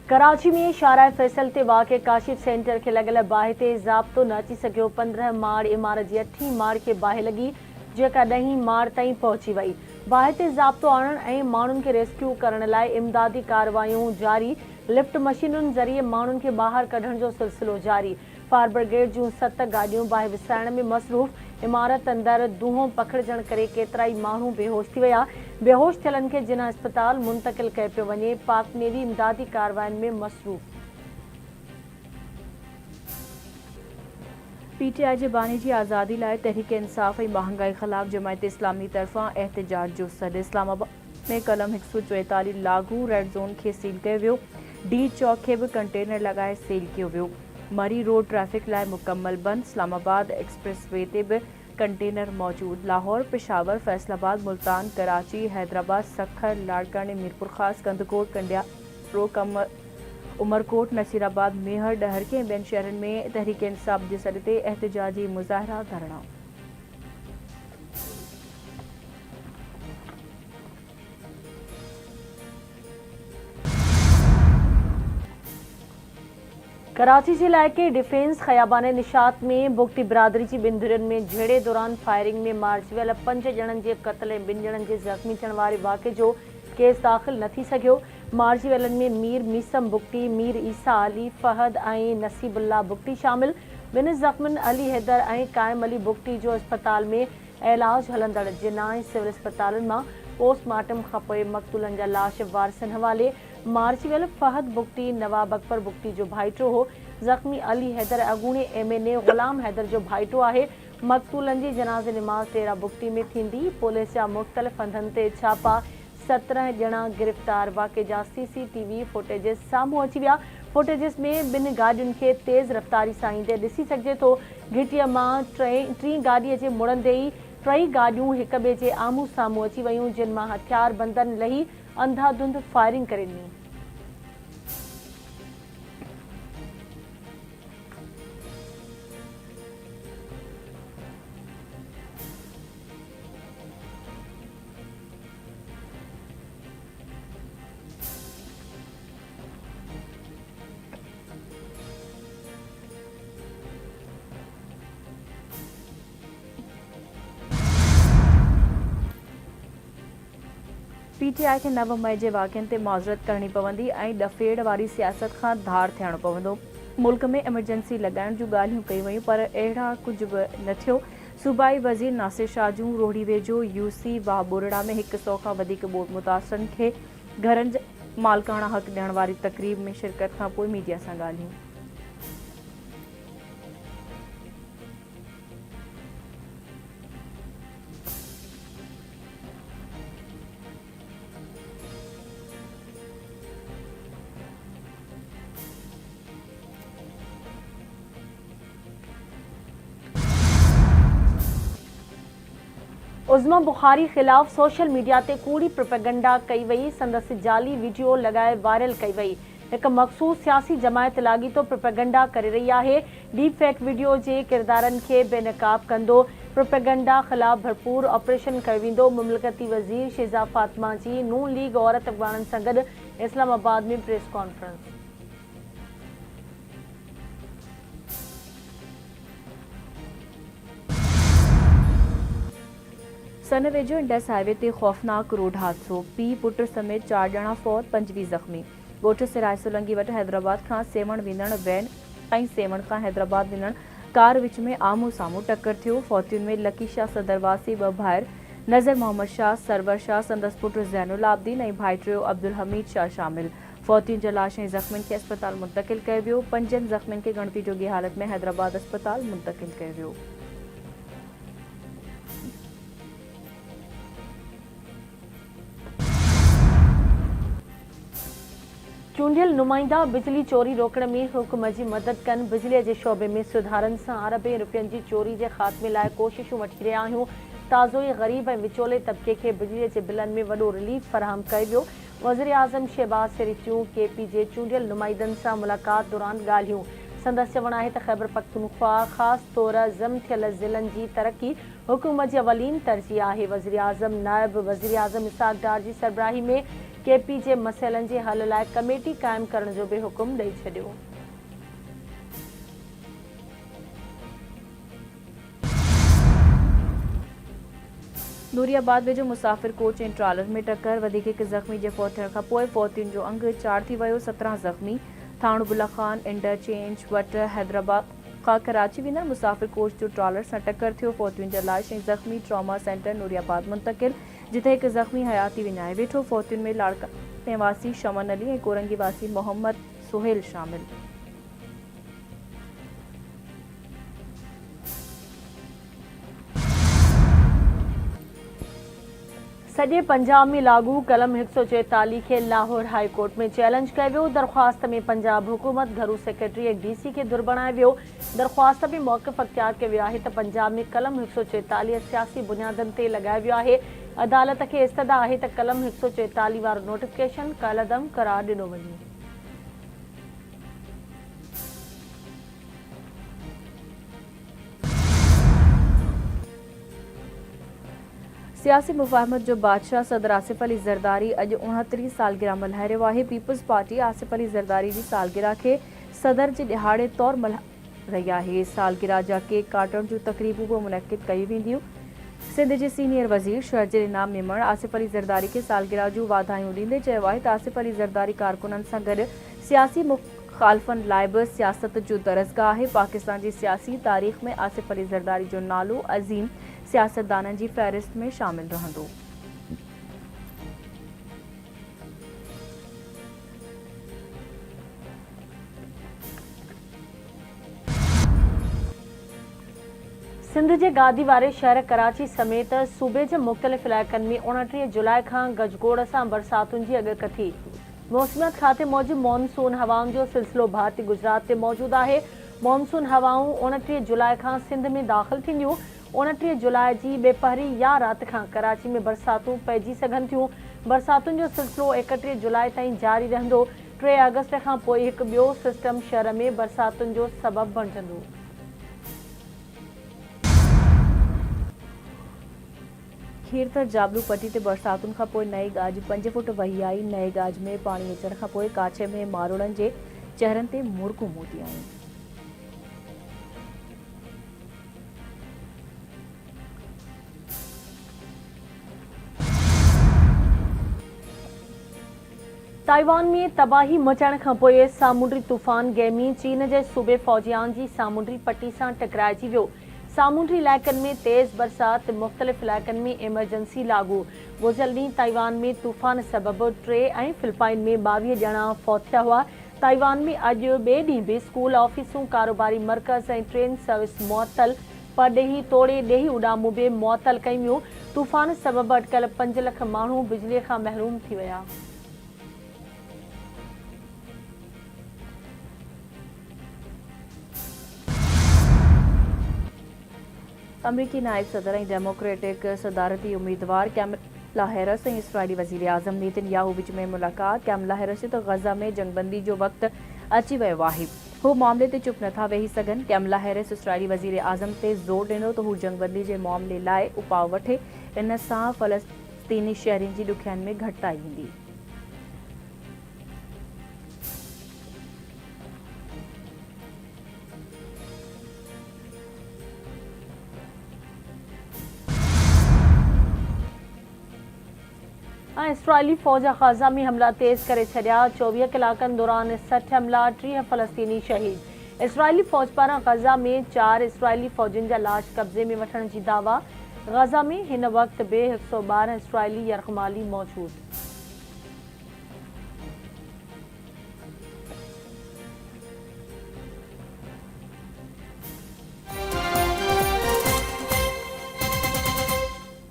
कराची में शारा फैसल ते वाक़े काशिफ सेंटर के लॻल बाहि ते ज़ाब्तो न अची सघियो। 15 माड़ इमारत जी 8हीं माड़ खे बाहि लॻी, जेका 10हीं माड़ ताईं पहुची वई। बाहि ते ज़ाब्तो आणण ऐं माण्हुनि खे रेस्क्यू करण लाइ इमदादी कार्रवायूं जारी। लिफ्ट मशीनुनि ज़रिए माण्हुनि खे ॿाहिरि कढण जो सिलसिलो जारी। फायर ब्रिगेड जूं 7 गाॾियूं बाहि विसाइण में मसरूफ़। इमारत अंदरि दूंहों पखिड़जण करे केतिरा ई माण्हू बेहोश थी विया। बेहोश थियलनि खे जिना अस्पताल मुंतक़िल कयो पियो वञे। पाक नेवी इमदादी कार्रवायुनि में मसरूफ़। पीटीआई जे बानी जी आज़ादी लाइ तहरीक इंसाफ़ ऐं महांगाई ख़िलाफ़ जमायत इस्लामी तरफ़ां एहतजाज जो सॾु। इस्लामाबाद में कलम 144 लागू रेड ज़ोन खे सील कयो वियो। डी चौक खे बि कंटेनर लॻाए सील कयो वियो। मरी रोड ट्रैफ़िक लाइ मुकमल बंद। इस्लामाबाद एक्सप्रेस वे ते बि कंटेनर मौजूदु। लाहौर, पेशावर, फैसलाबाद, मुल्तान, कराची, हैदराबाद, सखर, लाड़कानी, मीरपुर ख़ास, कंदकोट, कंडिया, उमरकोट, नसीराबाद, मेहर, डहरके ऐं ॿियनि शहरनि में तहरीक इंसाफ़ जे सॾ ते एहतजाजी मुज़ाहिरा धरणा। कराची जे इलाइक़े डिफेंस ख़याबान निशात में बुगटी बिरादरी जी 2 धुरियुनि में झेड़े दौरान फायरिंग में मारिजी वियल 5 ॼणनि जे क़त्ल ऐं 2 ॼणनि जे ज़ख़्मी थियण वारे वाक़े जो केस दाख़िल न थी सघियो। मारिजी वियलनि में मीर मीसम बुगटी, मीर ईसा अली, फहद ऐं नसीबुल्ला बुगटी शामिल। 2 ज़ख़्मियुनि अली हैदर ऐं काइम अली बुगटी जो अस्पताल में इलाज हलंदड़ जिना ऐं सिविल अस्पतालुनि मां पोस्टमार्टम खां पोइ मक़तूलनि जा लाश वारसनि हवाले। मारिजी वियल फहद बुगटी नवाब अकबर बुगटी जो भाइटो हो। ज़ख़्मी अली हैदर अॻूणे MNA ग़ुलाम हैदर जो भाइटो आहे। मक़तूलनि जी जनाज़े निमाज़ 13 बुगटी में थींदी। पुलिस जा मुख़्तलिफ़ हंधनि ते छापा, 17 ॼणा गिरफ़्तार। वाक़े जा CCTV फुटेजिस साम्हूं अची विया। फुटेजिस में 2 गाॾियुनि खे तेज़ रफ़्तारी सां ईंदे ॾिसी सघिजे थो। घिटीअ मां टीं गाॾीअ जे मुड़ंदे ई 3 गाॾियूं हिक ॿिए जे आम्हूं साम्हूं अची वयूं, जिन मां हथियार बंदनि लही अंधाधुंध फायरिंग करे ॾिनी। PTI खे 9 मई जे वाक़िअनि ते माज़रत करणी पवंदी ऐं ॾफेड़ वारी सियासत खां धार थियणो पवंदो। मुल्क में एमरजेंसी लॻाइण जूं ॻाल्हियूं कयूं वयूं, पर अहिड़ा कुझु बि न थियो। सूबाई वज़ीर नासिर शाह जूं रोहड़ी वेझो UC वाहबोरड़ा में 100 खां वधीक ॿोॾ मुतासिरनि खे घरनि जा मालिकाना हक़ ॾियण वारी तक़रीब में शिरकत खां पोइ मीडिया सां ॻाल्हियूं। उज़्मा बुखारी ख़िलाफ़ सोशल मीडिया ते कूड़ी प्रोपेगेंडा कई वई। संदसि जाली वीडियो लगाए वायरल कई वई। एक मख़सूस सियासी जमायत लाॻीतो प्रोपेगेंडा करे रही आहे। डीप फेक वीडियो जे किरदारनि खे बेनकाब कंदो प्रोपेगेंडा ख़िलाफ़ भरपूर ऑपरेशन कयो वेंदो। मुमलिकती वज़ीर शिज़ा फ़ातिमा जी नून लीग औरत अफ़गाननि सां गॾु इस्लामाबाद में प्रेस कॉन्फ्रेंस। सन वेझो इंडस हाईवे ते ख़ौफ़नाक रोड हादसो। पीउ पुट समेत 4 ॼणा फौत, 25 ज़ख़्मी। ॻोठ सिराय सोलंगी वटि हैदराबाद खां सेवण वेंदड़ वैन ऐं सेवण खां हैदराबाद वञण कार विच में आम्हूं साम्हूं टकर थियो। फौतियुनि में लकी शाह सदरवासी, 2 भाइर नज़र मोहम्मद शाह, सरवर शाह, संदसि पुट ज़ैनुल आबदीन ऐं भाइटियो अब्दुल हमीद शाह शामिल। फौतियुनि जा लाश ऐं ज़ख़्मियुनि खे अस्पताल मुंतक़िल कयो वियो। 5 ज़ख़्मियुनि खे गणपति जोगी हालत में हैदराबाद अस्पताल मुंतक़िल कयो वियो। चूंडियल नुमाइंदा बिजली चोरी रोकण में हुकूमत जी मदद कनि। बिजलीअ जे शोबे में सुधारनि सां अरबें रुपयनि जी चोरी जे ख़ात्मे लाइ कोशिशूं वठी रहिया आहियूं। ताज़ो ई ग़रीब ऐं विचोले तबिके खे बिजलीअ जे बिलनि में वॾो रिलीफ फ़राहम कयो वियो। वज़ीर आज़म शहबाज शरीफ़ जूं KP जे चूंडियल नुमाइंदनि सां मुलाक़ात दौरान ॻाल्हियूं। संदसि चवणु आहे त ख़ैबर पख्तूनख्वा ख़ासि तौर ज़म थियल ज़िलनि जी तरक़ी हुकूमत जी अवलीन तरजीह आहे। वज़ीर आज़म नायब वज़ीर आज़म इसाक डार जी सरबराही में KP जे मसइलनि जे हल लाइ कमेटी क़ाइमु करण जो बि हुकुम ॾेई छॾियो। नूरियाबाद वेझो मुसाफ़िर कोच ऐं ट्रालर में टक्कर, वधीक हिकु ज़ख़्मी जे फौत थियण खां पोइ फौतियुनि जो अंग 4 थी वियो, 17 ज़ख़्मी। थाणो बुल्ला खान इंटरचेंज वटि हैदराबाद खां कराची वेंदड़ मुसाफ़िर कोच जो ट्रालर सां टक्कर थियो। फौतियुनि जा लाश ऐं ज़ख़्मी ट्रॉमा सेंटर नूरियाबाद मुंतक़िल, जिथे हिकु ज़ख़्मी हयाती विञाए वेठो। फौतियुनि में लाड़का निवासी शमन अली ऐं कोरंगी वासी मोहम्मद सुहेल शामिल। सॼे पंजाब में लागू कलम 144 खे लाहौर हाई कोर्ट में चैलेंज कयो वियो। दरख़्वास्त में पंजाब हुकूमत घरू सेक्रेटरी ऐं DC खे दुर बणायो वियो। दरख़्वास्त में मौक़िफ़ अख़्तियार कयो वियो आहे त पंजाब में कलम 144 सियासी बुनियादनि ते लॻायो वियो आहे। अदालत खे इस्तदा आहे त कलम 144 वारो नोटिफिकेशन कालअदम करार ॾिनो वञे। सियासी मुफ़ाहमत जो बादशाह सदर आसिफ अली ज़रदारी अॼु 69 सालगिरह मल्हाए रहियो आहे। पीपल्स पार्टी आसिफ अली ज़रदारी जी सालगिरह खे सदर जे ॾिहाड़े तौरु मल्हाए रही आहे। सालगिरह जा केक काटण जूं तक़रीबूं बि मुनक़िद कयूं वेंदियूं। सिंध जे सीनियर वज़ीर शहजर इनाम मेमण आसिफ अली ज़रदारी खे सालगिरह जूं वाधायूं ॾींदे चयो आहे त आसिफ अली ज़रदारी कारकुननि सां गॾु सियासी मुख़ालिफ़नि लाइ बि सियासत जो दरसगाह आहे। पाकिस्तान जी सियासी तारीख़ में आसिफ अली ज़रदारी जो नालो अज़ीम सियासतदाननि जी फ़हरिस्त में शामिल रहंदो। सिंध जे गादी वारे शहर कराची समेत सूबे जे मुख़्तलिफ़ इलाइक़नि में 29 जुलाई खां गजगोड़ सां बरसातुनि जी अॻकथी। मौसमियात खाते मूजिबि मॉनसून हवाउनि जो सिलसिलो भारतीय गुजरात ते मौजूदु आहे। मॉनसून हवाऊं 29 जुलाई खां सिंध में दाख़िल थींदियूं। 29 जुलाई जी बेपहरी या राति खां कराची में बरसातूं पइजी सघनि थियूं। बरसातुनि जो सिलसिलो 31 जुलाई ताईं जारी रहंदो। 3 अगस्त खां पोइ हिकु ॿियो सिस्टम शहर में बरसातुनि जो सबबु बणिजंदो। खीरथर जाबलू पट्टी ते बरसातुनि खां पोइ नई गाज 5 फुट वही आई। नए गाज में पाणी अचण खां पोइ काछे में मारोड़नि जे चेहरनि ते मुर्कूं मोटी आयूं। ताइवान में तबाही मचण खां पोइ सामुंडी तूफ़ान गैमी चीन जे सूबे फौजियान जी सामुंडी पट्टी सां टकराइजी वियो। सामुंडी इलाइक़नि में तेज़ बरसात, मुख़्तलिफ़ इलाइक़नि में इमरजेंसी लागू। गुज़िरियल ॾींहुं ताइवान में तूफ़ान सबबि 3 ऐं फिलिपाइन में 22 ॼणा फौत थिया हुआ। ताइवान में अॼु ॿिए ॾींहुं बि स्कूल, ऑफिसूं, कारोबारी मर्कज़ ऐं ट्रेन सर्विस मुअतल। परॾेही तोड़े ॾेही उॾामूं बि मुअतल कयूं वियूं। तूफ़ान सबबि अटकल 5 लख माण्हू बिजलीअ खां महरूम थी विया। अमरीकी नायब सदर ऐं डेमोक्रेटिक सदारती उम्मीदवार कैमला हैरिस ऐं इसराइली वज़ीर आज़म नेतन्याहू विच में मुलाक़ात। कैमला हैरिस त गज़ा में जंगबंदी जो वक़्तु अची वियो आहे, हू मामले ते चुप नथा वेही सघनि। कैमला हैरिस इसराइली वज़ीर आज़म ते ज़ोर ॾिनो त हू जंगबंदी जे मामले लाइ उपाउ वठे। इन सां फ़लस्तीनी शहरियुनि जी ॾुखियाईनि में घटिताई ईंदी। इसराइली फ़ौज ग़ज़ा में हमला तेज़ करे छॾिया। 24 कलाकनि दौरान 60 हमला, 30 फ़लस्तीनी शहीद। इसराइली फ़ौज पारां ग़ज़ा में 4 इसराइली फ़ौजियुनि जा लाश कब्ज़े में वठण जी दावा। ग़ज़ा में हिन वक़्तु बि 112 इसराइली यरग़माली मौजूदु।